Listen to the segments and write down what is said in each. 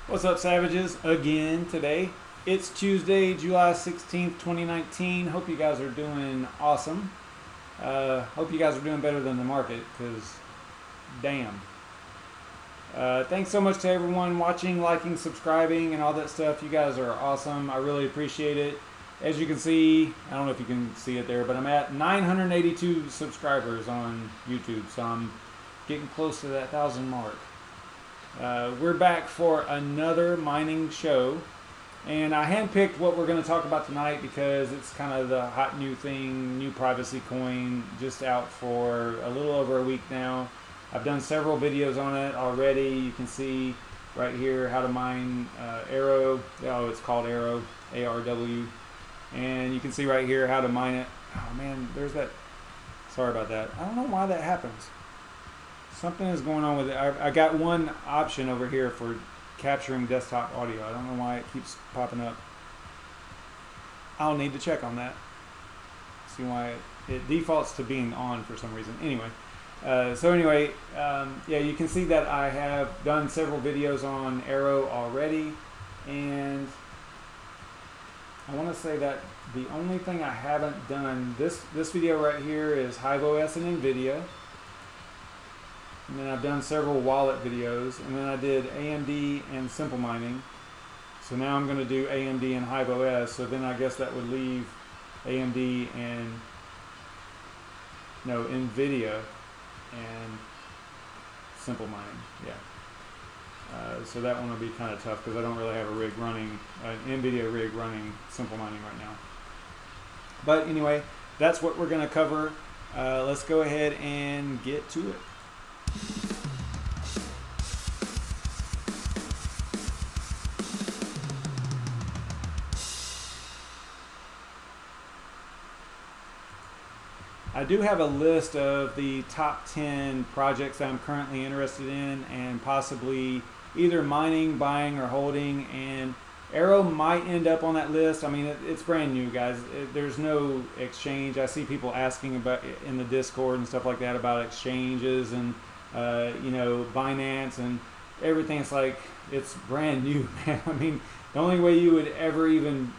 What's up, Savages? Again today. It's Tuesday, July 16th, 2019. Hope you guys are doing awesome. Hope you guys are doing better than the market, because damn. Thanks so much to everyone watching, liking, subscribing, and all that stuff. You guys are awesome. I really appreciate it. As you can see, I don't know if you can see it there, but I'm at 982 subscribers on YouTube, so I'm getting close to that 1,000 mark. We're back for another mining show, and I handpicked what we're going to talk about tonight because it's kind of the hot new thing, new privacy coin, just out for a little over a week now. I've done several videos on it already. You can see right here how to mine Arrow. Oh, it's called Arrow, ARW. And you can see right here how to mine it. Oh man, there's that. Sorry about that. I don't know why that happens. Something is going on with it. I got one option over here for capturing desktop audio. I don't know why it keeps popping up. I'll need to check on that. See why it defaults to being on for some reason. Anyway, yeah, you can see that I have done several videos on Arrow already, and I want to say that the only thing I haven't done, this video right here is Hive OS and NVIDIA. And then I've done several wallet videos, and then I did AMD and simple mining. So now I'm going to do AMD and Hive OS. So then I guess that would leave AMD and NVIDIA and simple mining. Yeah. So that one will be kind of tough because I don't really have a rig running, an NVIDIA rig running simple mining right now. But anyway, that's what we're going to cover. Let's go ahead and get to it. I do have a list of the top 10 projects that I'm currently interested in and possibly either mining, buying, or holding, and Arrow might end up on that list. I mean, it's brand new, guys. There's no exchange. I see people asking about in the Discord and stuff like that about exchanges and Binance and everything. It's like, it's brand new, man. I mean, the only way you would ever even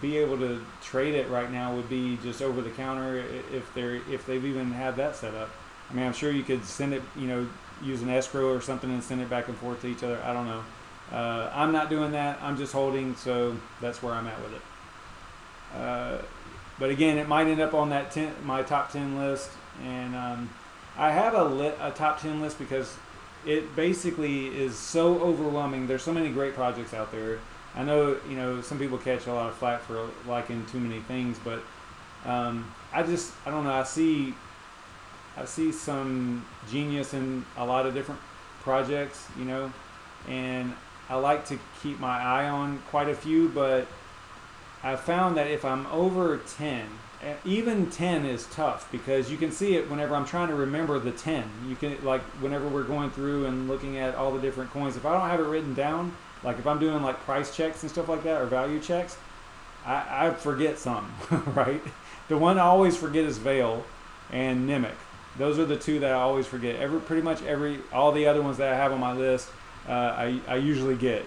be able to trade it right now would be just over the counter if they've even had that set up. I mean, I'm sure you could send it, use an escrow or something and send it back and forth to each other. I don't know. I'm not doing that. I'm just holding, so that's where I'm at with it. But again, it might end up on that my top 10 list, and I have a top 10 list because it basically is so overwhelming. There's so many great projects out there. I know, some people catch a lot of flack for liking too many things, but I don't know. I see some genius in a lot of different projects, and I like to keep my eye on quite a few, but I found that if I'm over 10, even 10 is tough because you can see it whenever I'm trying to remember the 10. You can, like, whenever we're going through and looking at all the different coins, if I don't have it written down, like if I'm doing like price checks and stuff like that or value checks, I forget some, right? The one I always forget is Veil and Nimic. Those are the two that I always forget. All the other ones that I have on my list, I usually get,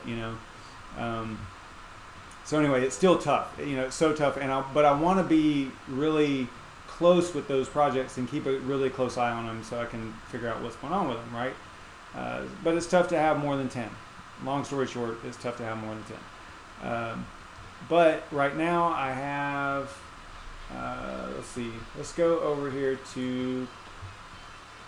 So anyway, it's still tough. It's so tough, but I want to be really close with those projects and keep a really close eye on them so I can figure out what's going on with them, right? But it's tough to have more than 10. Long story short, it's tough to have more than 10. But right now I have, let's see, let's go over here to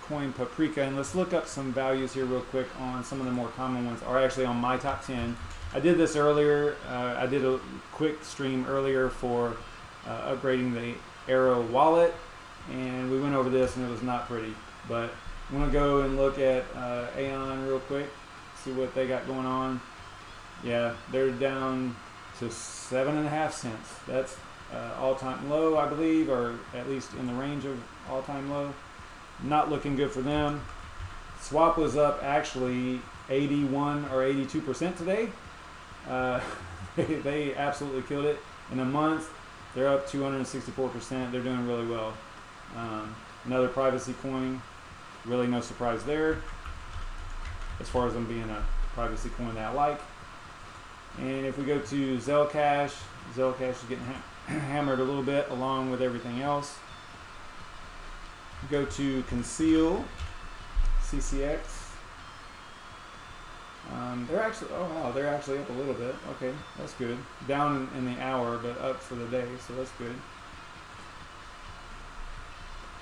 Coin Paprika and let's look up some values here real quick on some of the more common ones, or actually on my top 10. I did this earlier. I did a quick stream earlier for upgrading the Arrow wallet, and we went over this and it was not pretty. But I'm going to go and look at Aeon real quick, see what they got going on. Yeah, they're down to 7.5 cents. That's all-time low, I believe, or at least in the range of all-time low. Not looking good for them. Swap was up actually 81 or 82% today. They absolutely killed it. In a month, they're up 264%. They're doing really well. Another privacy coin, really no surprise there as far as them being a privacy coin that I like. And if we go to Zcash is getting hammered a little bit along with everything else. Go to Conceal, CCX. They're actually up a little bit. Okay, that's good. Down in the hour, but up for the day, so that's good.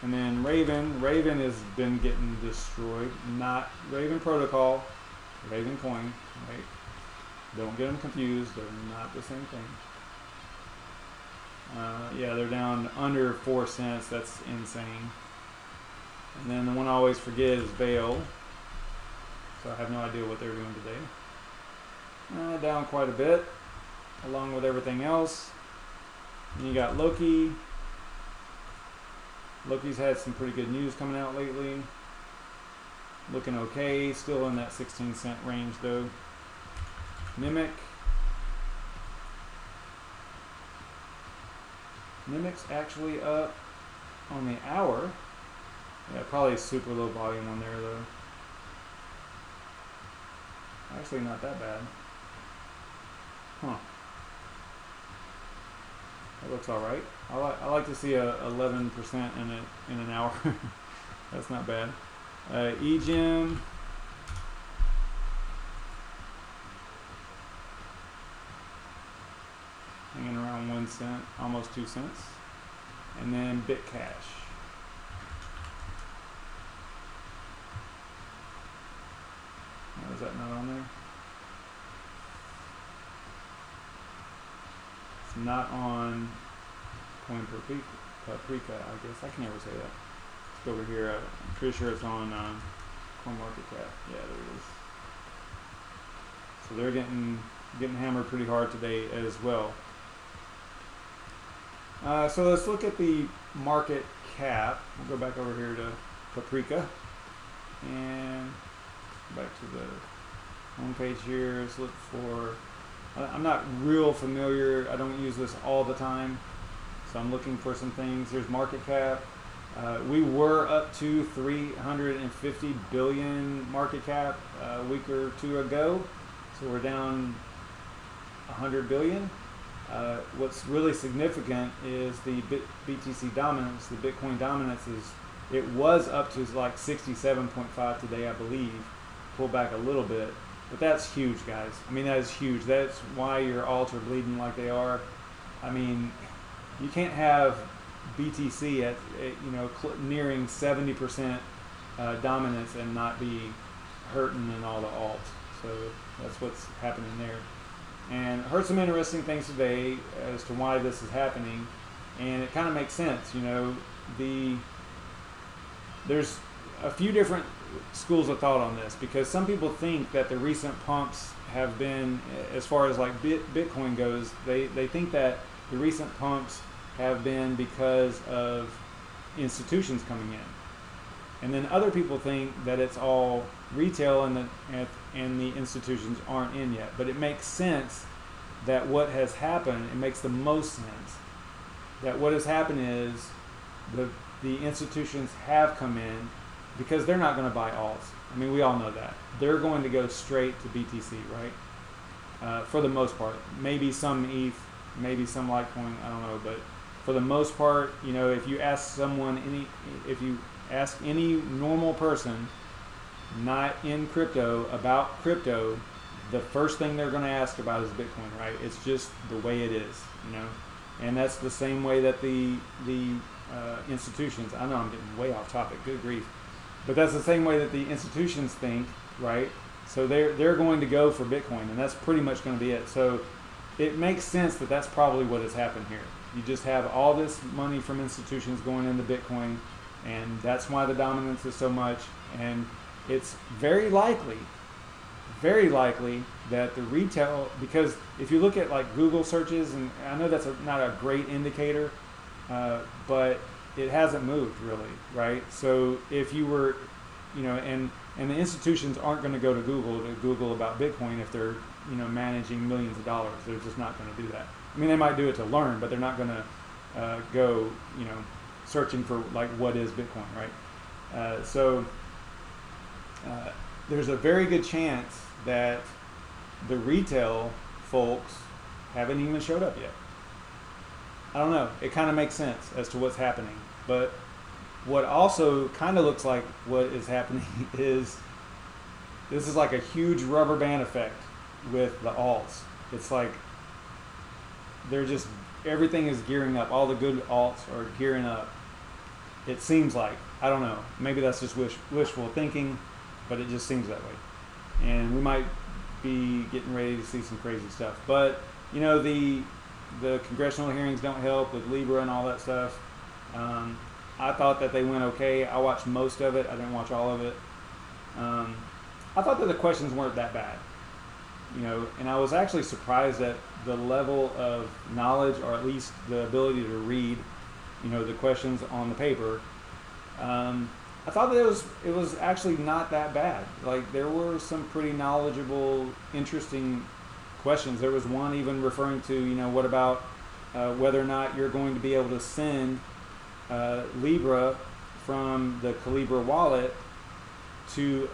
And then Raven has been getting destroyed. Not Raven Protocol, Raven Coin, right? Don't get them confused, they're not the same thing. Yeah, they're down under 4 cents, that's insane. And then the one I always forget is Veil. So I have no idea what they're doing today. Down quite a bit, along with everything else. And you got Loki. Loki's had some pretty good news coming out lately. Looking okay, still in that 16-cent range though. Mimic's actually up on the hour. Yeah, probably super low volume on there though. Actually not that bad. Huh. That looks alright. I like to see a 11% in an hour. That's not bad. eGem. Hanging around 1 cent, almost 2 cents. And then Bitcash. Oh, is that not on there? It's not on Coin Paprika, I guess. I can never say that. Let's go over here. I'm pretty sure it's on CoinMarketCap. Yeah, there it is. So they're getting hammered pretty hard today as well. So let's look at the market cap. We'll go back over here to Paprika and back to the home page here. Let's look for, I'm not real familiar, I don't use this all the time, so I'm looking for some things. Here's market cap. We were up to 350 billion market cap a week or two ago, so we're down 100 billion. What's really significant is the BTC dominance, the Bitcoin dominance it was up to like 67.5 today, I believe. Pull back a little bit, but that's huge, guys. I mean, that is huge. That's why your alts are bleeding like they are. I mean, you can't have BTC at nearing 70% dominance and not be hurting in all the alts. So that's what's happening there. And I heard some interesting things today as to why this is happening, and it kind of makes sense. There's a few different schools of thought on this, because some people think that the recent pumps have been, as far as like Bitcoin goes, they think that the recent pumps have been because of institutions coming in. And then other people think that it's all retail and the institutions aren't in yet. But it makes sense that what has happened, it makes the most sense, that what has happened is the institutions have come in because they're not going to buy alts. I mean, we all know that. They're going to go straight to BTC, right? For the most part. Maybe some ETH, maybe some Litecoin, I don't know. But for the most part, if you ask any normal person not in crypto about crypto, the first thing they're going to ask about is Bitcoin, right? It's just the way it is, and that's the same way that the institutions, I know I'm getting way off topic, good grief, but that's the same way that the institutions think, right? So they're going to go for Bitcoin, and that's pretty much going to be it. So it makes sense that that's probably what has happened here. You just have all this money from institutions going into Bitcoin, and that's why the dominance is so much. And it's very likely that the retail, because if you look at like Google searches, and I know that's not a great indicator, but it hasn't moved really, right? So if you were, and the institutions aren't going to go to Google about Bitcoin if they're, managing millions of dollars. They're just not going to do that. I mean, they might do it to learn, but they're not going to go, searching for like what is Bitcoin, right? So there's a very good chance that the retail folks haven't even showed up yet. I don't know. It kind of makes sense as to what's happening. But what also kind of looks like what is happening is this is like a huge rubber band effect with the alts. It's like they're just, everything is gearing up. All the good alts are gearing up. It seems like. I don't know. Maybe that's just wishful thinking, but it just seems that way. And we might be getting ready to see some crazy stuff. But, you know, the congressional hearings don't help with Libra and all that stuff. I thought that they went okay. I watched most of it. I didn't watch all of it. I thought that the questions weren't that bad. You know, and I was actually surprised at the level of knowledge, or at least the ability to read, you know, the questions on the paper. I thought that it was actually not that bad. Like, there were some pretty knowledgeable, interesting questions. There was one even referring to, you know, what about whether or not you're going to be able to send Libra from the Calibra wallet to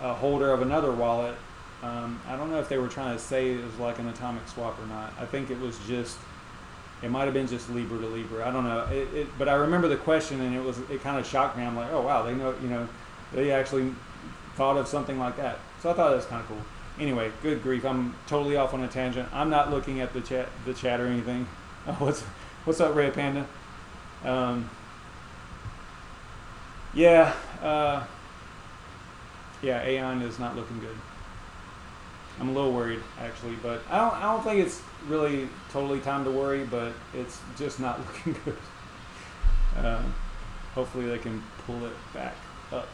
a holder of another wallet. I don't know if they were trying to say it was like an atomic swap or not. I think it was just, it might have been just Libra to Libra. I don't know. But I remember the question, and it kind of shocked me. I'm like, oh wow, they know, you know, they actually thought of something like that. So I thought that was kind of cool. Anyway, good grief, I'm totally off on a tangent. I'm not looking at the chat or anything. Oh, what's up, Red Panda? Yeah, Aeon is not looking good. I'm a little worried, actually, but I don't think it's really totally time to worry, but it's just not looking good. Hopefully they can pull it back up.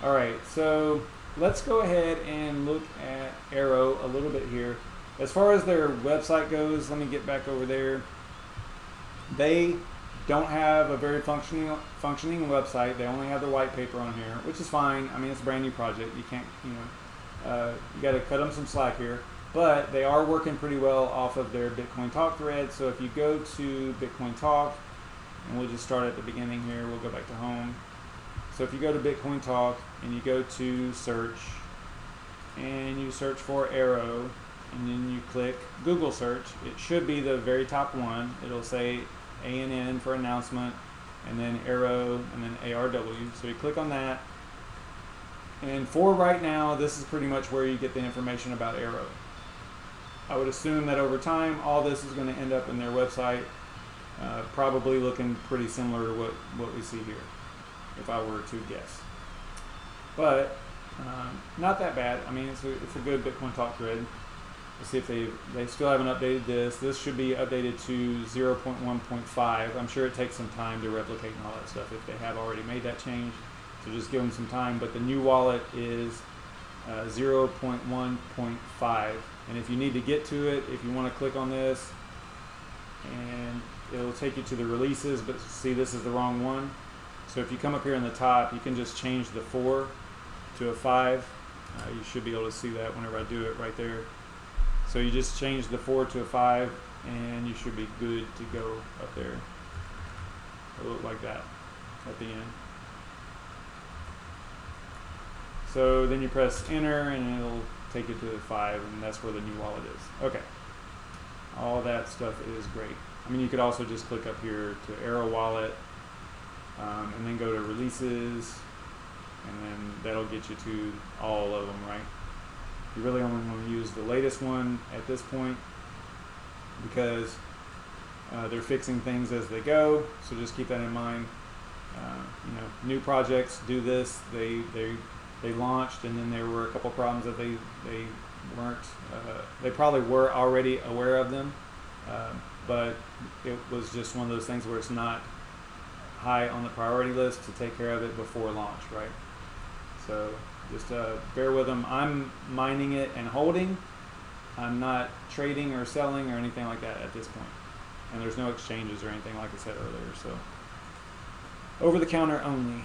All right, so let's go ahead and look at Arrow a little bit here. As far as their website goes, let me get back over there. They don't have a very functioning website. They only have the white paper on here, which is fine. I mean, it's a brand new project. You can't, you know, you got to cut them some slack here. But they are working pretty well off of their Bitcoin Talk thread. So if you go to Bitcoin Talk, and we'll just start at the beginning here. We'll go back to home. So if you go to Bitcoin Talk and you go to search, and you search for Arrow, and then you click Google search, it should be the very top one. It'll say ANN for announcement, and then Arrow, and then ARW. So you click on that. And for right now, this is pretty much where you get the information about Arrow. I would assume that over time, all this is going to end up in their website, probably looking pretty similar to what we see here, if I were to guess. But not that bad. I mean, it's a good Bitcoin Talk thread. Let's see if they still haven't updated this. This should be updated to 0.1.5. I'm sure it takes some time to replicate and all that stuff if they have already made that change. So just give them some time. But the new wallet is 0.1.5. And if you need to get to it, if you want to click on this, and it'll take you to the releases, but see, this is the wrong one. So if you come up here in the top, you can just change the 4 to a 5. You should be able to see that whenever I do it right there. So you just change the 4 to a 5, and you should be good to go up there. It'll look like that at the end. So then you press enter, and it'll take you to the 5, and that's where the new wallet is. Okay. All that stuff is great. I mean, you could also just click up here to Arrow Wallet, and then go to releases, and then that'll get you to all of them, right? You really only want to use the latest one at this point, because they're fixing things as they go, so just keep that in mind. You know, new projects do this. They launched, and then there were a couple problems that they weren't. They probably were already aware of them, but it was just one of those things where it's not high on the priority list to take care of it before launch, right? So just bear with them. I'm mining it and holding. I'm not trading or selling or anything like that at this point. And there's no exchanges or anything like I said earlier. So over the counter only.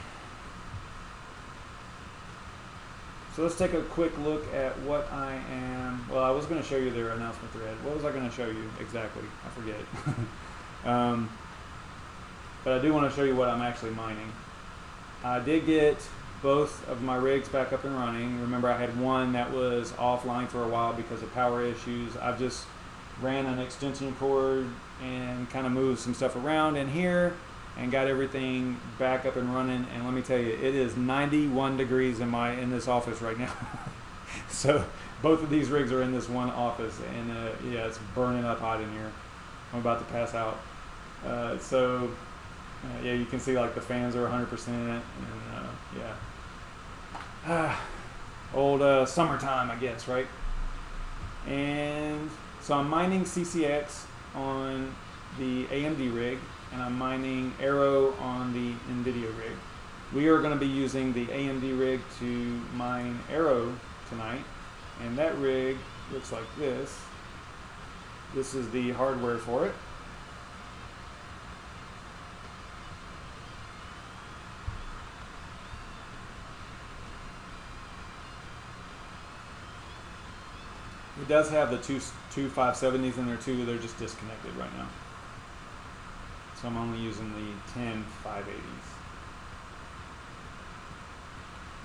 So let's take a quick look at what I am. Well, I was going to show you their announcement thread. What was I going to show you exactly? I forget. But I do want to show you what I'm actually mining. I did get both of my rigs back up and running. Remember, I had one that was offline for a while because of power issues. I've just ran an extension cord and kind of moved some stuff around in here and got everything back up and running. And let me tell you, it is 91 degrees in this office right now. So both of these rigs are in this one office, and yeah, it's burning up hot in here. I'm about to pass out. Yeah, you can see like the fans are 100%, and yeah, old summertime, I guess, right? And so I'm mining CCX on the AMD rig, and I'm mining Arrow on the NVIDIA rig. We are going to be using the AMD rig to mine Arrow tonight, and that rig looks like this. This is the hardware for it. It does have the two 570s in there too. They're just disconnected right now. So I'm only using the 10 580s.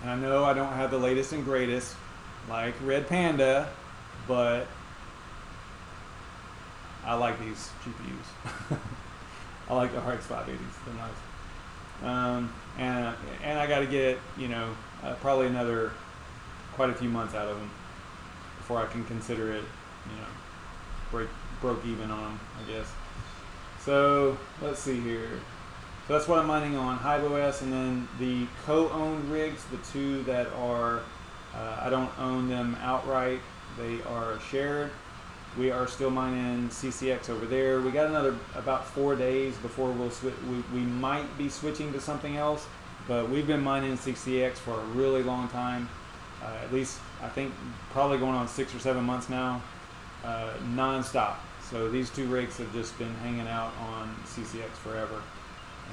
And I know I don't have the latest and greatest like Red Panda, but I like these GPUs. I like the RX 580s. They're nice. And I got to get, probably quite a few months out of them before I can consider it, broke even on them, I guess. So let's see here. So that's what I'm mining on Hive OS, and then the co-owned rigs, the two that are, I don't own them outright, they are shared. We are still mining CCX over there. We got about 4 days before we might be switching to something else, but we've been mining CCX for a really long time. At least I think probably going on 6 or 7 months now, non-stop. So these two rigs have just been hanging out on CCX forever,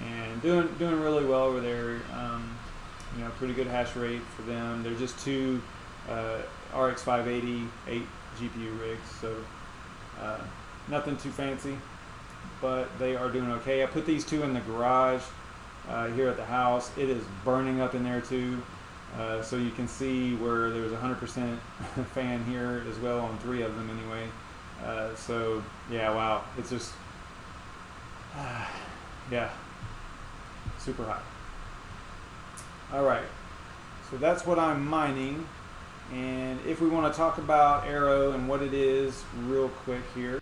and doing really well over there. Pretty good hash rate for them. They're just two RX 580 8 GPU rigs, so nothing too fancy, but they are doing okay. I put these two in the garage here at the house. It is burning up in there too. So you can see where there's 100% fan here as well on 3 of them anyway. So yeah, wow, it's just yeah, super hot. All right, so that's what I'm mining. And if we want to talk about Arrow and what it is real quick here,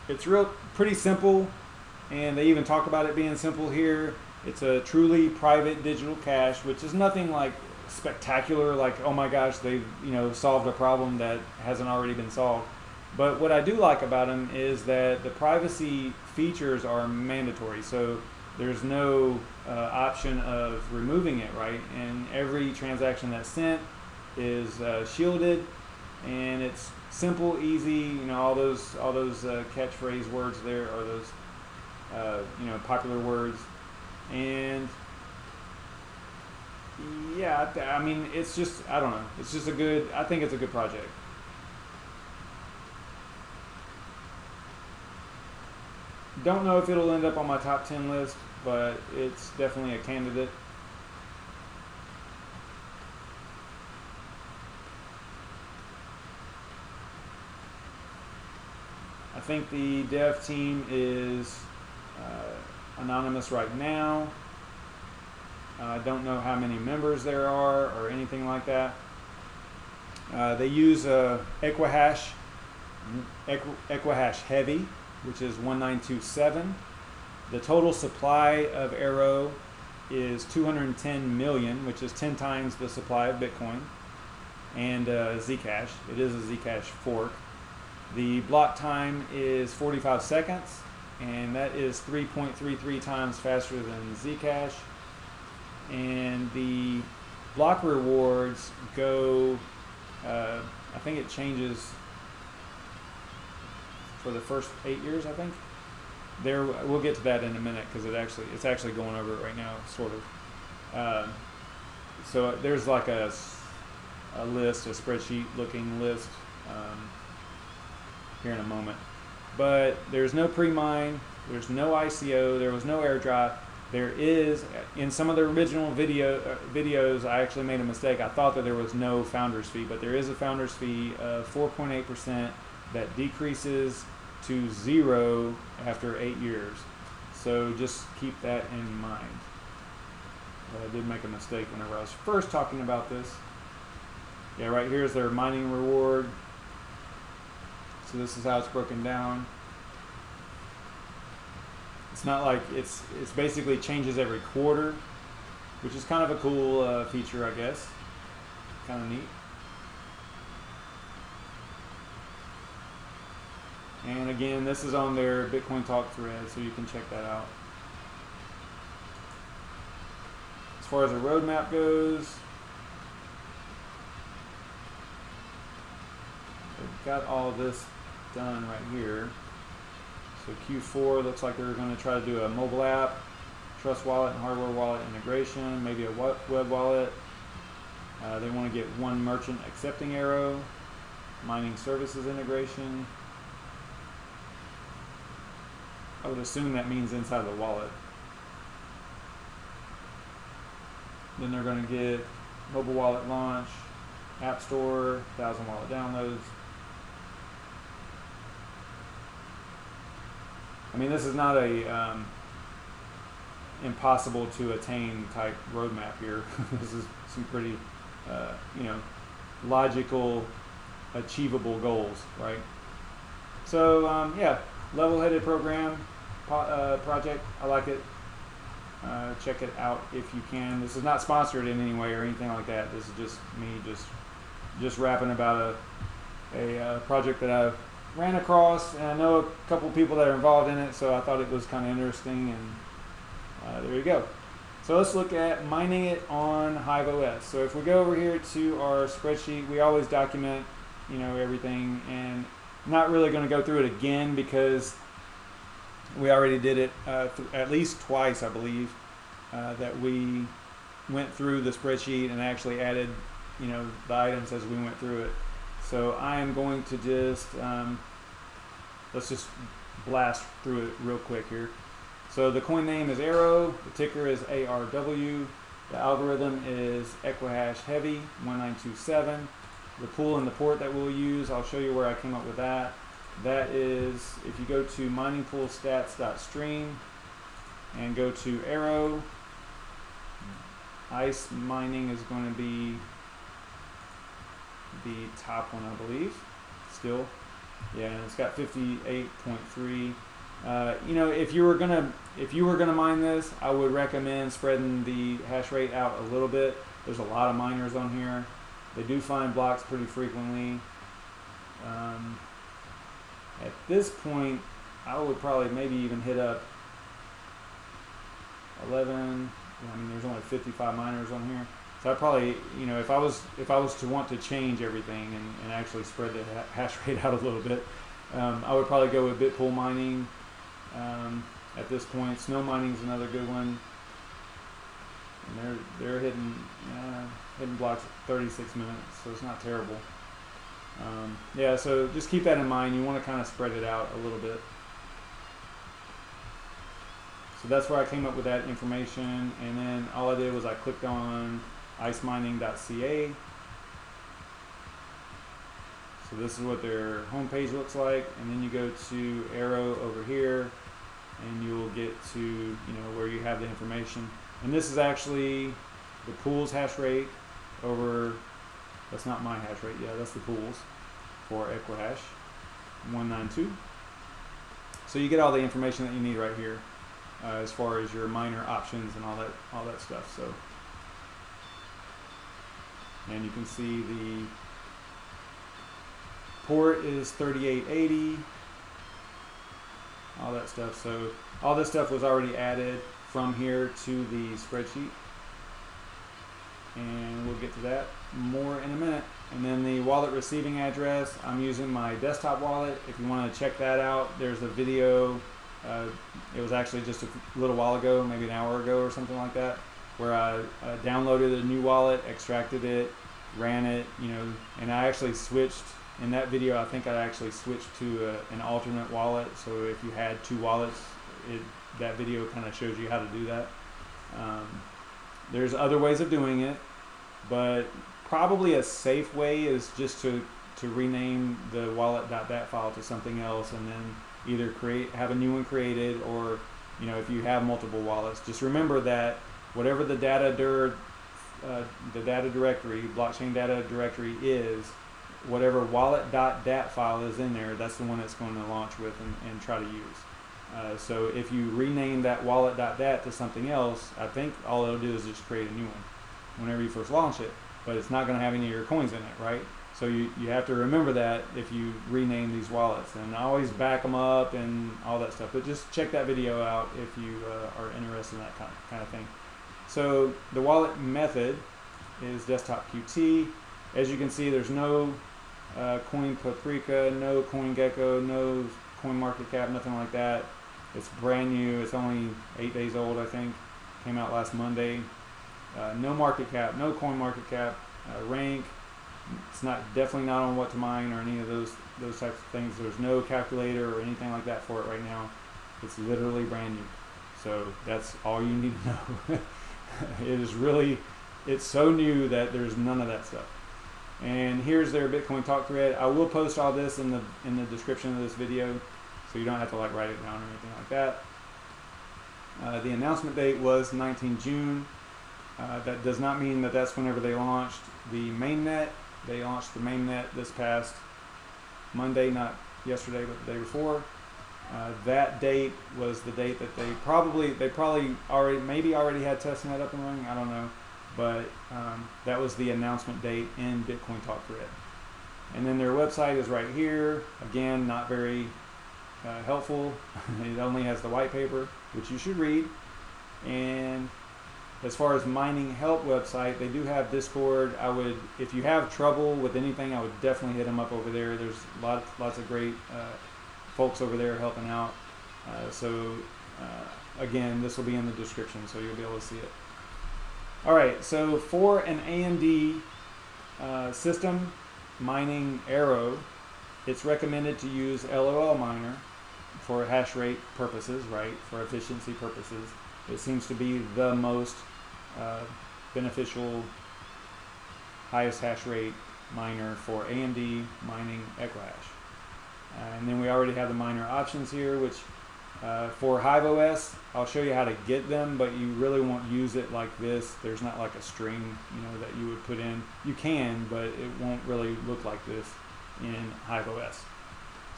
it's pretty simple, and they even talk about it being simple here. It's a truly private digital cache, which is nothing like spectacular, like, oh my gosh, they've solved a problem that hasn't already been solved. But what I do like about them is that the privacy features are mandatory, so there's no option of removing it, right? And every transaction that's sent is shielded, and it's simple, easy. All those catchphrase words there are those popular words. And yeah, I mean, it's just, I don't know, it's just I think it's a good project. Don't know if it'll end up on my top 10 list, but it's definitely a candidate. I think the dev team is anonymous right now. I don't know how many members there are or anything like that. They use Equihash Heavy, which is 1927. The total supply of Arrow is 210 million, which is 10 times the supply of Bitcoin, and Zcash. It is a Zcash fork. The block time is 45 seconds, and that is 3.33 times faster than Zcash. And the block rewards go, I think it changes for the first 8 years, I think. We'll get to that in a minute, because it's actually going over it right now, sort of. So there's like a list, a spreadsheet looking list here in a moment. But there's no pre-mine, there's no ICO, there was no airdrop. There is, in some of the original videos, I actually made a mistake. I thought that there was no founder's fee, but there is a founder's fee of 4.8% that decreases to 0 after 8 years. So just keep that in mind. I did make a mistake whenever I was first talking about this. Yeah, right here is their mining reward. So this is how it's broken down. It's not like it's basically changes every quarter, which is kind of a cool feature, I guess. Kind of neat. And again, this is on their Bitcoin Talk thread, so you can check that out. As far as the roadmap goes, they've got all this done right here. So Q4 looks like they're going to try to do a mobile app, trust wallet and hardware wallet integration, maybe a web wallet. They want to get one merchant accepting Arrow, mining services integration. I would assume that means inside the wallet. Then they're going to get mobile wallet launch, app store, 1,000 wallet downloads. I mean, this is not a impossible to attain type roadmap here. This is some pretty, logical, achievable goals, right? So yeah, level-headed program project. I like it. Check it out if you can. This is not sponsored in any way or anything like that. This is just me just rapping about a project that I've ran across, and I know a couple people that are involved in it, so I thought it was kind of interesting, and there you go. So let's look at mining it on Hive OS. So if we go over here to our spreadsheet, we always document, everything, and I'm not really going to go through it again because we already did it at least twice, I believe, that we went through the spreadsheet and actually added, the items as we went through it. So I am going to just, let's just blast through it real quick here. So the coin name is Arrow, the ticker is ARW, the algorithm is Equihash Heavy 1927. The pool and the port that we'll use, I'll show you where I came up with that. That is, if you go to miningpoolstats.stream and go to Arrow, ice mining is going to be the top one, I believe. Still, yeah, and it's got 58.3. If you were gonna mine this, I would recommend spreading the hash rate out a little bit. There's a lot of miners on here. They do find blocks pretty frequently. At this point, I would probably maybe even hit up 11. I mean, there's only 55 miners on here. So I probably, if I was to want to change everything and actually spread the hash rate out a little bit, I would probably go with Bitpool mining. At this point, snow mining is another good one, and they're hitting blocks 36 minutes, so it's not terrible. Yeah, so just keep that in mind. You want to kind of spread it out a little bit. So that's where I came up with that information, and then all I did was I clicked on icemining.ca. So this is what their homepage looks like, and then you go to Arrow over here, and you will get to where you have the information. And this is actually the pool's hash rate over. That's not my hash rate. Yeah, that's the pool's for Equihash 192. So you get all the information that you need right here, as far as your miner options and all that stuff. So, and you can see the port is 3880. All that stuff. So all this stuff was already added from here to the spreadsheet, and we'll get to that more in a minute. And then the wallet receiving address, I'm using my desktop wallet. If you want to check that out, there's a video. It was actually just a little while ago, maybe an hour ago or something like that, where I downloaded a new wallet, extracted it, ran it, and I actually switched. In that video, I think I actually switched to an alternate wallet. So if you had two wallets, that video kind of shows you how to do that. There's other ways of doing it, but probably a safe way is just to rename the wallet.dat file to something else, and then either have a new one created, or if you have multiple wallets, just remember that whatever the data directory, blockchain data directory is, whatever wallet.dat file is in there, that's the one it's going to launch with and try to use. So if you rename that wallet.dat to something else, I think all it'll do is just create a new one whenever you first launch it, but it's not going to have any of your coins in it, right? So you have to remember that if you rename these wallets, and always back them up and all that stuff. But just check that video out if you are interested in that kind of thing. So the wallet method is desktop Qt. As you can see, there's no Coin Paprika, no CoinGecko, no CoinMarketCap, nothing like that. It's brand new. It's only 8 days old, I think. Came out last Monday. No market cap, no CoinMarketCap, rank. It's definitely not on what to mine or any of those types of things. There's no calculator or anything like that for it right now. It's literally brand new. So that's all you need to know. It's so new that there's none of that stuff. And here's their Bitcoin talk thread. I will post all this in the description of this video, so you don't have to write it down or anything like that. The announcement date was 19 June. That does not mean that that's whenever they launched the mainnet. They launched the mainnet this past Monday, not yesterday, but the day before. That date was the date that they probably already had testnet up and running. I don't know, but that was the announcement date in Bitcoin Talk thread. And then their website is right here. Again, not very helpful. It only has the white paper, which you should read. And as far as mining help website, they do have Discord. If you have trouble with anything, I would definitely hit them up over there. There's lots of great folks over there helping out. Again, this will be in the description, so you'll be able to see it. All right, so for an AMD system mining Arrow, it's recommended to use LOLMINER for hash rate purposes, right? For efficiency purposes. It seems to be the most beneficial, highest hash rate miner for AMD mining Equihash. And then we already have the miner options here, which for Hive OS, I'll show you how to get them, but you really won't use it like this. There's not like a string, that you would put in. You can, but it won't really look like this in Hive OS.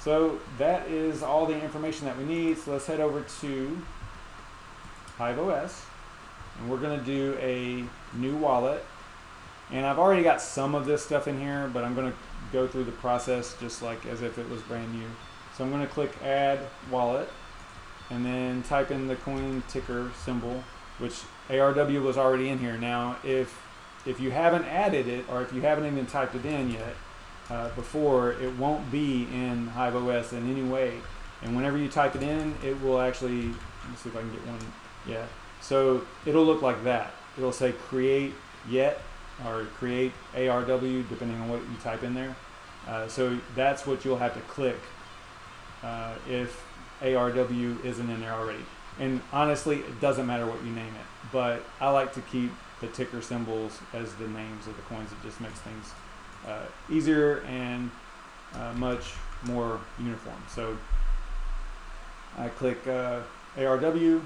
So that is all the information that we need. So let's head over to Hive OS, and we're going to do a new wallet. And I've already got some of this stuff in here, but I'm going to go through the process just like as if it was brand new. So I'm going to click Add Wallet, and then type in the coin ticker symbol, which ARW was already in here. Now, if you haven't added it, or if you haven't even typed it in yet before, it won't be in Hive OS in any way. And whenever you type it in, it will actually, let me see if I can get one. Yeah, so it'll look like that. It'll say create yet, or create ARW, depending on what you type in there. So that's what you'll have to click if ARW isn't in there already. And honestly, it doesn't matter what you name it, but I like to keep the ticker symbols as the names of the coins. It just makes things easier and much more uniform. So I click ARW.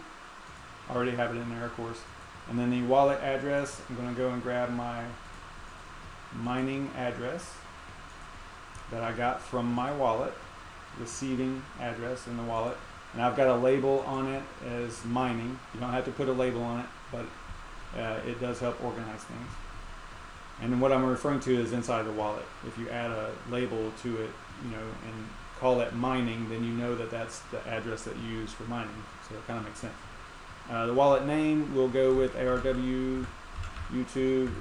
I already have it in there, of course. And then the wallet address, I'm going to go and grab my mining address that I got from my wallet, receiving address in the wallet. And I've got a label on it as mining. You don't have to put a label on it, but it does help organize things. And then what I'm referring to is inside the wallet. If you add a label to it, and call it mining, then you know that that's the address that you use for mining. So it kind of makes sense. The wallet name will go with ARW, YouTube,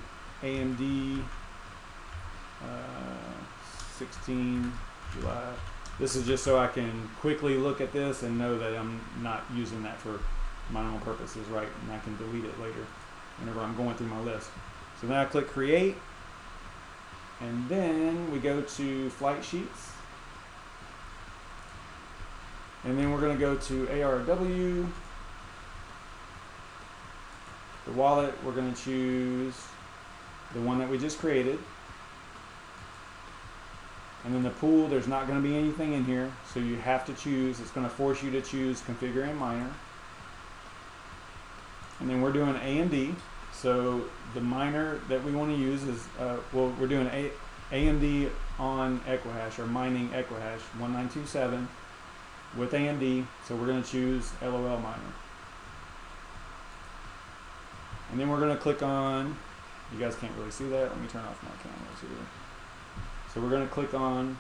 AMD, 16 July. This is just so I can quickly look at this and know that I'm not using that for my own purposes, right? And I can delete it later whenever I'm going through my list. So then I click create, and then we go to flight sheets. And then we're going to go to ARW. The wallet, we're going to choose the one that we just created. And then the pool, there's not going to be anything in here, so you have to choose. It's going to force you to choose configure and miner. And then we're doing AMD, so the miner that we want to use is, well, we're doing AMD on Equihash, or mining Equihash 1927 with AMD, so we're going to choose LOLMINER. And then we're going to click on, you guys can't really see that, let me turn off my camera here. So we're going to click on,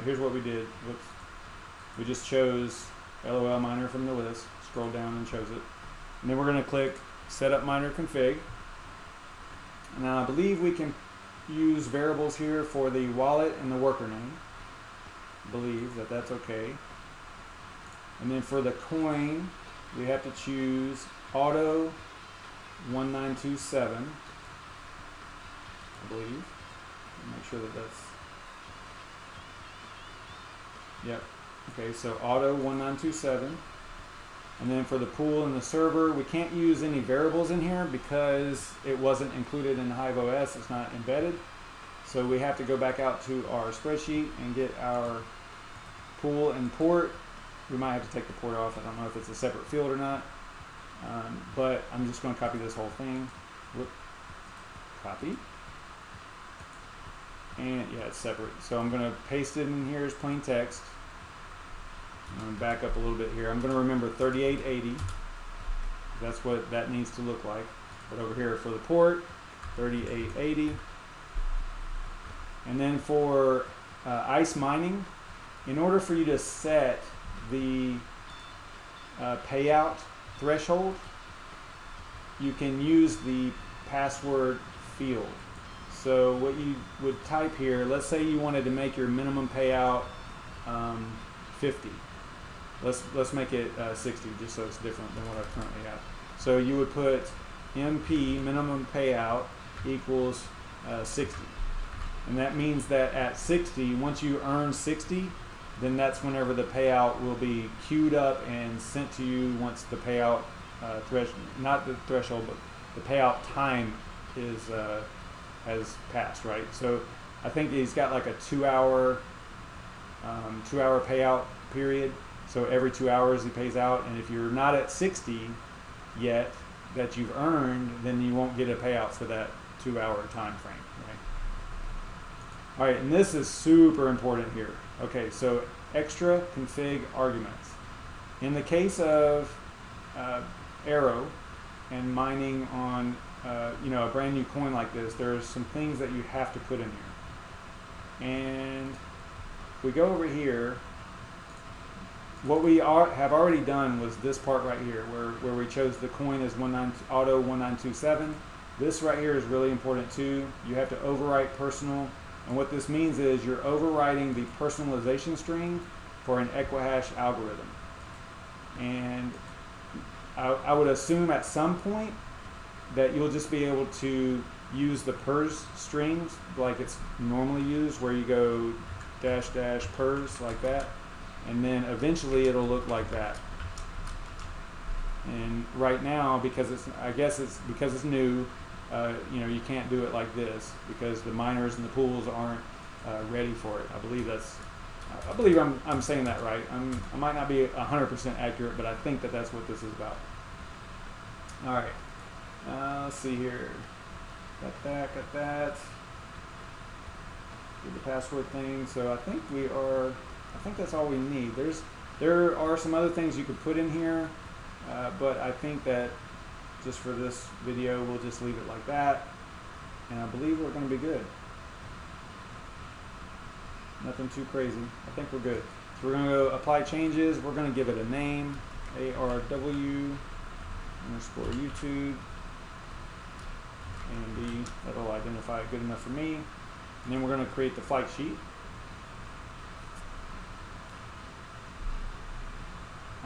here's what we did. Whoops. We just chose LOLMINER from the list, scrolled down and chose it. And then we're going to click Setup Miner Config. Now I believe we can use variables here for the wallet and the worker name. I believe that that's okay. And then for the coin, we have to choose Auto 1927, I believe. Make sure that that's, yep. Okay, so Auto 1927. And then for the pool and the server, we can't use any variables in here because it wasn't included in Hive OS. It's not embedded. So we have to go back out to our spreadsheet and get our pool and port. We might have to take the port off. I don't know if it's a separate field or not. But I'm just going to copy this whole thing. Whoop. Copy. And yeah, it's separate. So I'm going to paste it in here as plain text. I'm going to back up a little bit here. I'm going to remember 3880. That's what that needs to look like. But over here for the port, 3880. And then for ice mining, in order for you to set the payout threshold, you can use the password field. So what you would type here, let's say you wanted to make your minimum payout 50. Let's make it 60, just so it's different than what I currently have. So you would put MP, minimum payout, equals 60. And that means that at 60, once you earn 60, then that's whenever the payout will be queued up and sent to you once the payout not the threshold, but the payout time is has passed, right? So I think he's got like a 2-hour payout period. So every 2 hours he pays out, and if you're not at 60 yet that you've earned, then you won't get a payout for that 2-hour time frame, right? All right, and this is super important here. Okay, so extra config arguments. In the case of Arrow and mining on a brand new coin like this, there's some things that you have to put in here. And if we go over here, what we have already done was this part right here, where we chose the coin as Auto 1927. This right here is really important too. You have to overwrite personal, and what this means is you're overwriting the personalization string for an Equihash algorithm. And I would assume at some point that you'll just be able to use the pers strings like it's normally used, where you go -- pers like that, and then eventually it'll look like that. And right now, because it's new, you can't do it like this because the miners and the pools aren't ready for it. I believe I'm saying that right. I might not be 100% accurate, but I think that that's what this is about. All right, let's see here. Got that. Do the password thing. So I think that's all we need. There are some other things you could put in here, but I think that just for this video, we'll just leave it like that. And I believe we're going to be good. Nothing too crazy. I think we're good. So we're going to go apply changes. We're going to give it a name, ARW _ YouTube. AMD, that'll identify it good enough for me. And then we're going to create the flight sheet.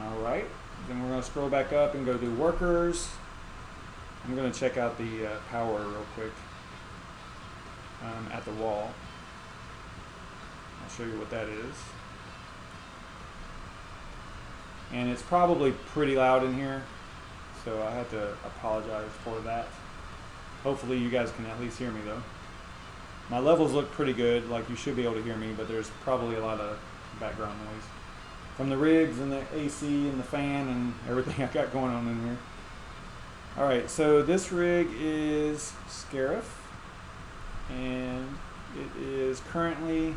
Alright, then we're going to scroll back up and go to workers. I'm going to check out the power real quick at the wall. I'll show you what that is. And it's probably pretty loud in here. so I have to apologize for that. Hopefully you guys can at least hear me though. My levels look pretty good, like you should be able to hear me, but there's probably a lot of background noise from the rigs and the AC and the fan and everything I got going on in here. Alright, so this rig is Scarif, and it is currently,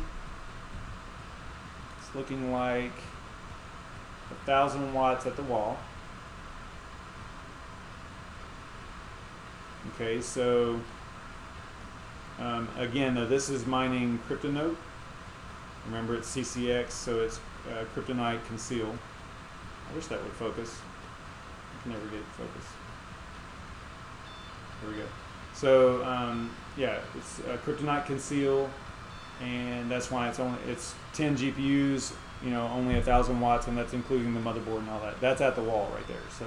it's looking like 1,000 watts at the wall. Okay, so again, though, this is mining CryptoNote. Remember, it's CCX, so it's Kryptonite Conceal. I wish that would focus. I can never get it to focus. There we go. So yeah, it's Kryptonite Conceal, and that's why it's 10 GPUs, you know, only 1,000 watts, and that's including the motherboard and all that. That's at the wall right there. So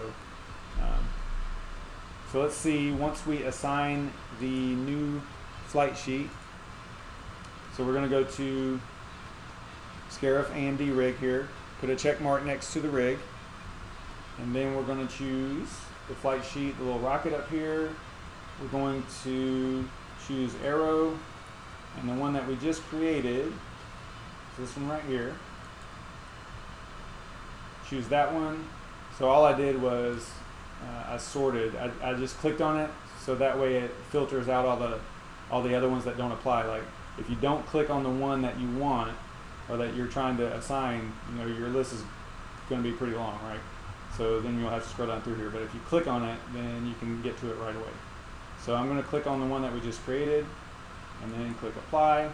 so let's see, once we assign the new flight sheet, so we're going to go to Scarif AMD rig here, put a check mark next to the rig, and then we're going to choose the flight sheet, the little rocket up here. We're going to choose Arrow, and the one that we just created is this one right here. Choose that one. So all I did was I sorted. I just clicked on it, so that way it filters out all the other ones that don't apply. Like if you don't click on the one that you want or that you're trying to assign, you know, your list is going to be pretty long, right? So then you'll have to scroll down through here. But if you click on it, then you can get to it right away. So I'm going to click on the one that we just created, and then click apply.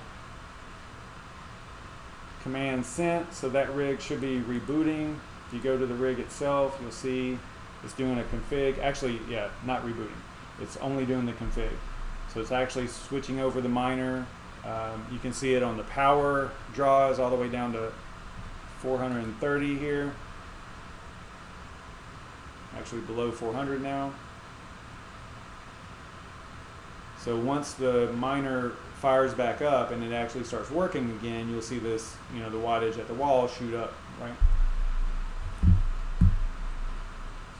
Command sent, so that rig should be rebooting. If you go to the rig itself, you'll see it's doing a config. Actually, yeah, not rebooting. It's only doing the config. So it's actually switching over the miner. You can see it on the power draws all the way down to 430 here. Actually below 400 now. So once the miner fires back up and it actually starts working again, you'll see this, you know, the wattage at the wall shoot up, right?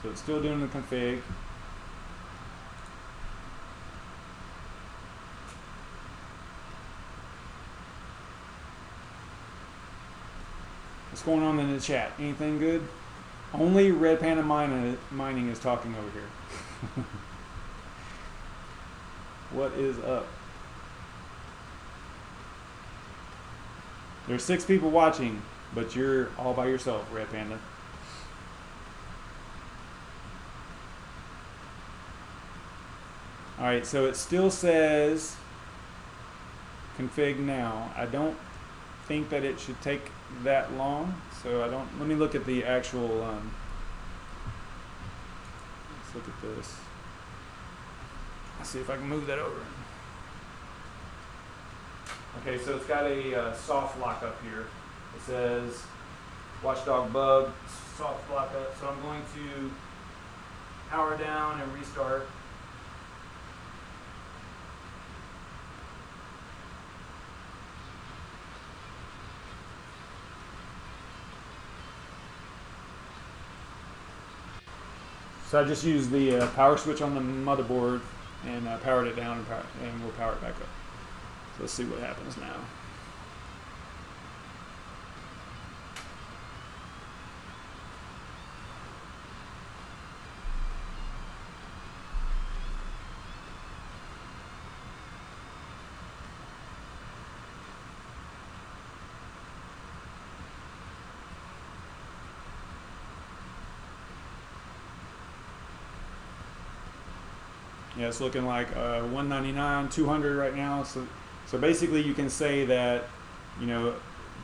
So it's still doing the config. What's going on in the chat? Anything good? Only Red Panda Mining is talking over here. What is up? There's 6 people watching, but you're all by yourself, Red Panda. Alright, so it still says config now. I don't think that it should take that long, so let me look at the actual, let's look at this. Let's see if I can move that over. Okay, so it's got a soft lockup here. It says watchdog bug, soft lockup. So I'm going to power down and restart. So I just used the power switch on the motherboard and powered it down and we'll power it back up. So let's see what happens now. Yeah, it's looking like 199, 200 right now. So basically you can say that, you know,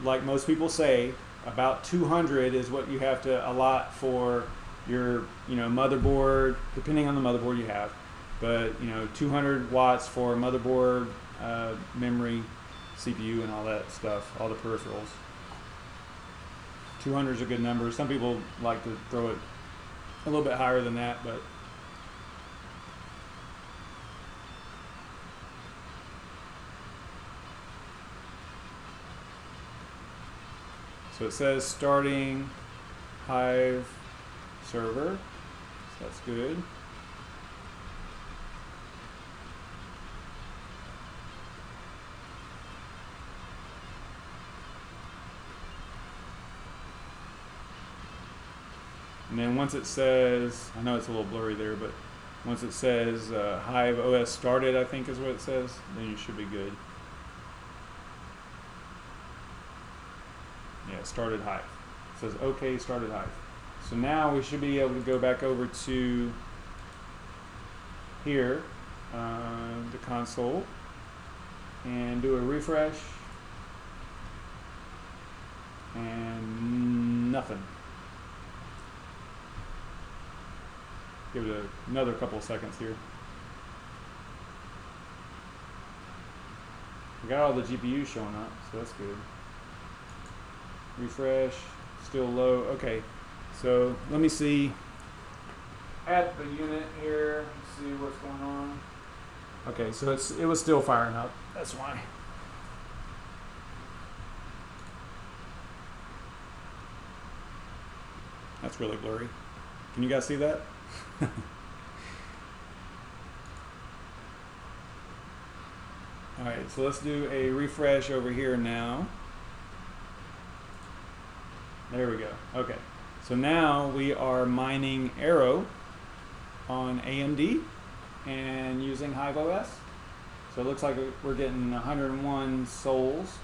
like most people say, about 200 is what you have to allot for your, you know, motherboard, depending on the motherboard you have. But, you know, 200 watts for motherboard, memory, CPU, and all that stuff, all the peripherals. 200 is a good number. Some people like to throw it a little bit higher than that, but so it says starting Hive server. That's good. And then once it says, I know it's a little blurry there, but once it says Hive OS started, I think is what it says, then you should be good. Yeah, started Hive. It says OK, started Hive. So now we should be able to go back over to here, the console, and do a refresh, and nothing. Give it another couple of seconds here. We got all the GPUs showing up, so that's good. Refresh, still low. Okay, so let me see at the unit here, see what's going on. Okay, so it was still firing up. That's why. That's really blurry. Can you guys see that? Alright, so let's do a refresh over here now. There we go. Okay, so now we are mining Arrow on AMD and using Hive OS. So it looks like we're getting 101 souls.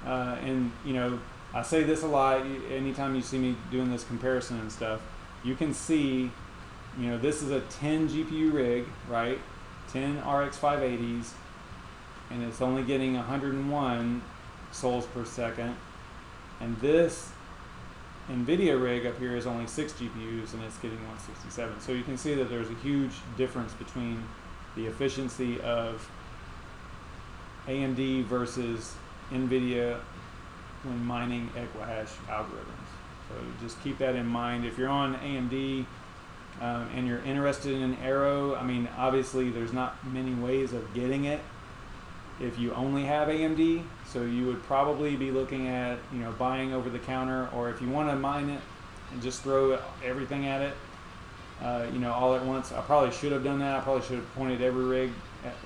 And you know, I say this a lot, anytime you see me doing this comparison and stuff, you can see, you know, this is a 10 GPU rig, right? 10 RX 580s, and it's only getting 101 souls per second. And this NVIDIA rig up here is only 6 GPUs and it's getting 167. So you can see that there's a huge difference between the efficiency of AMD versus NVIDIA when mining Equihash algorithms. So just keep that in mind. If you're on AMD and you're interested in Arrow, I mean, obviously there's not many ways of getting it if you only have AMD. So you would probably be looking at, you know, buying over the counter, or if you want to mine it and just throw everything at it, you know, all at once. I probably should have done that. I probably should have pointed every rig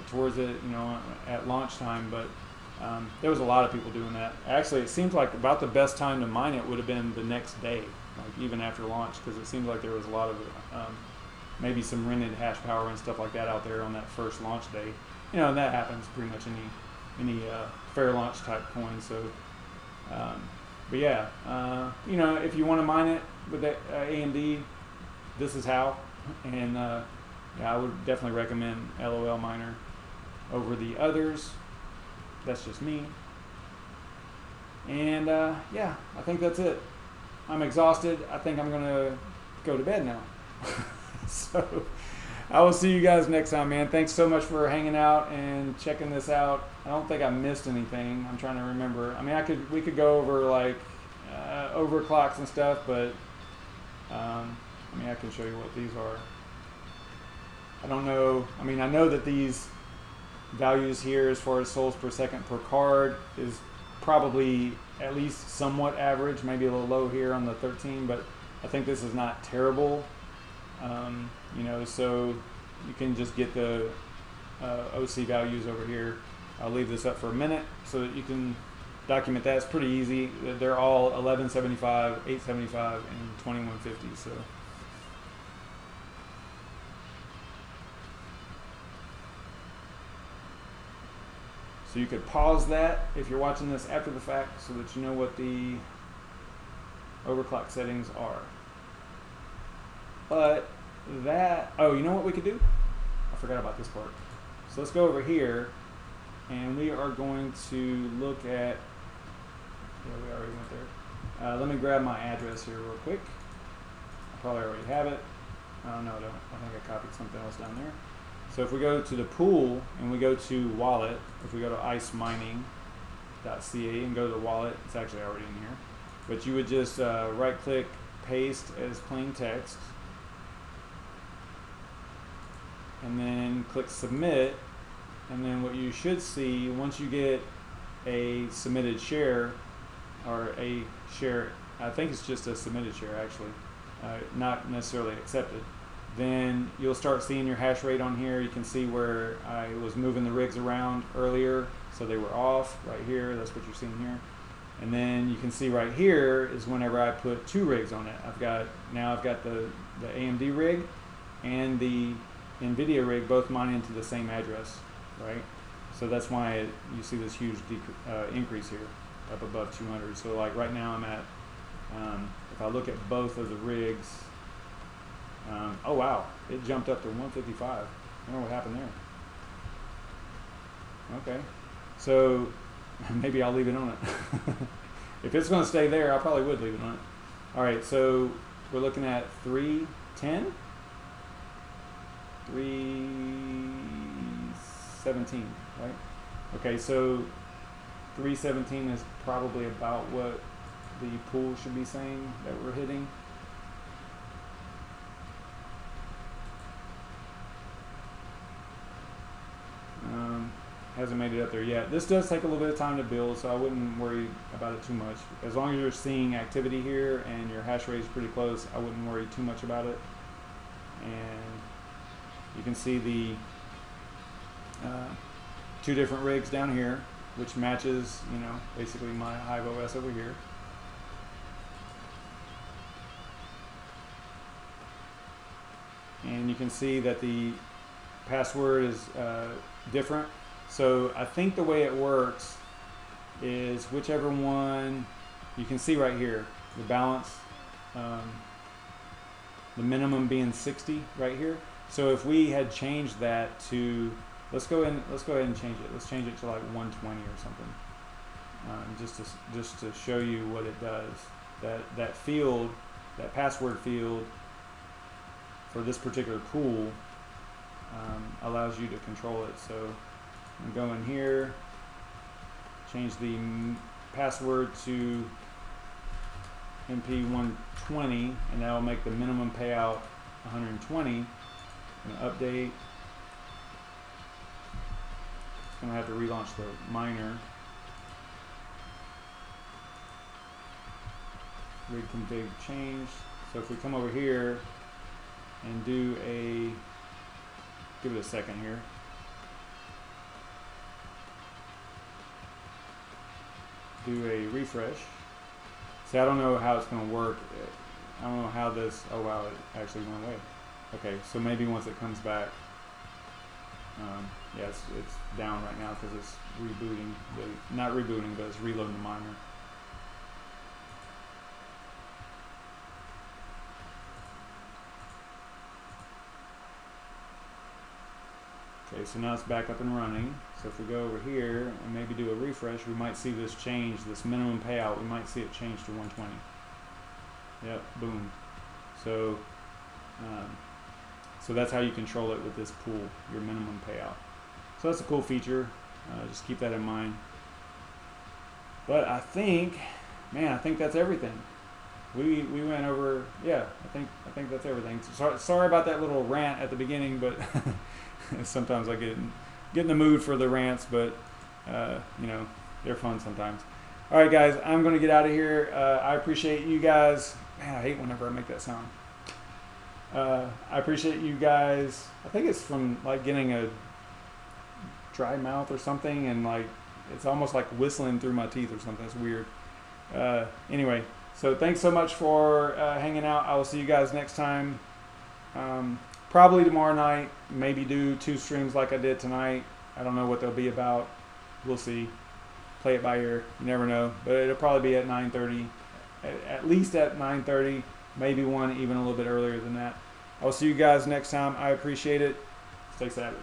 towards it, you know, at launch time, but there was a lot of people doing that. Actually, it seems like about the best time to mine it would have been the next day, like even after launch, because it seems like there was a lot of maybe some rented hash power and stuff like that out there on that first launch day. You know, and that happens pretty much any fair launch type coin. So, but yeah, you know, if you want to mine it with the, AMD, this is how. And yeah, I would definitely recommend LOLMINER over the others. That's just me. And yeah, I think that's it. I'm exhausted. I think I'm gonna go to bed now. So I will see you guys next time, man. Thanks so much for hanging out and checking this out. I don't think I missed anything. I'm trying to remember. I mean, we could go over like overclocks and stuff, but I mean, I can show you what these are. I don't know. I mean, I know that these values here as far as souls per second per card is probably at least somewhat average, maybe a little low here on the 13, but I think this is not terrible. You know, so you can just get the OC values over here. I'll leave this up for a minute so that you can document that. It's pretty easy. They're all 1175, 875, and 2150. So you could pause that if you're watching this after the fact so that you know what the overclock settings are. But that, oh, you know what we could do? I forgot about this part. So let's go over here and we are going to look at, yeah, we already went there. Let me grab my address here real quick. I probably already have it. Oh, no, I don't. I think I copied something else down there. So if we go to the pool and we go to wallet, if we go to icemining.ca and go to the wallet, it's actually already in here. But you would just right click, paste as plain text, and then click submit. And then what you should see, once you get a submitted share, or a share, I think it's just a submitted share actually, not necessarily accepted. then you'll start seeing your hash rate on here. You can see where I was moving the rigs around earlier, so they were off right here. That's what you're seeing here. And then you can see right here is whenever I put 2 rigs on it. I've got the AMD rig and the NVIDIA rig both mining into the same address, right? So that's why you see this huge increase here, up above 200. So like right now I'm at, if I look at both of the rigs, oh wow, it jumped up to 155. I don't know what happened there. Okay, so maybe I'll leave it on it. If it's going to stay there, I probably would leave it on it. All right, so we're looking at 310, 317, right? Okay, so 317 is probably about what the pool should be saying that we're hitting. Hasn't made it up there yet. This does take a little bit of time to build, so I wouldn't worry about it too much. As long as you're seeing activity here and your hash rate is pretty close, I wouldn't worry too much about it. And you can see the 2 different rigs down here, which matches, you know, basically my Hive OS over here. And you can see that the password is different. So I think the way it works is whichever one, you can see right here, the balance, the minimum being 60 right here. So if we had changed that to, let's go ahead and change it. Let's change it to like 120 or something, just to show you what it does. That field, that password field for this particular pool allows you to control it. So I'm going to go in here, change the password to MP120, and that will make the minimum payout 120. I'm going to update. I'm going to have to relaunch the miner. Rig config change. So if we come over here and do a, give it a second here. Do a refresh. See, I don't know how it's going to work. I don't know how this, oh wow, it actually went away. Okay, so maybe once it comes back, yeah, it's down right now because it's rebooting, not rebooting, but it's reloading the miner. Okay, so now it's back up and running. So if we go over here and maybe do a refresh, we might see this change, this minimum payout, we might see it change to 120. Yep, boom. So, so that's how you control it with this pool, your minimum payout. So that's a cool feature. Just keep that in mind. But I think, man, I think that's everything. We went over, yeah, I think that's everything. Sorry about that little rant at the beginning, but sometimes I get in the mood for the rants, but you know, they're fun sometimes. All right, guys, I'm going to get out of here. I appreciate you guys. Man, I hate whenever I make that sound. I appreciate you guys. I think it's from like getting a dry mouth or something, and like it's almost like whistling through my teeth or something. It's weird. Anyway, so thanks so much for hanging out. I will see you guys next time. Probably tomorrow night. Maybe do 2 streams like I did tonight. I don't know what they'll be about. We'll see. Play it by ear. You never know. But it'll probably be at 9:30. At least at 9:30. Maybe one even a little bit earlier than that. I'll see you guys next time. I appreciate it. Stay savage.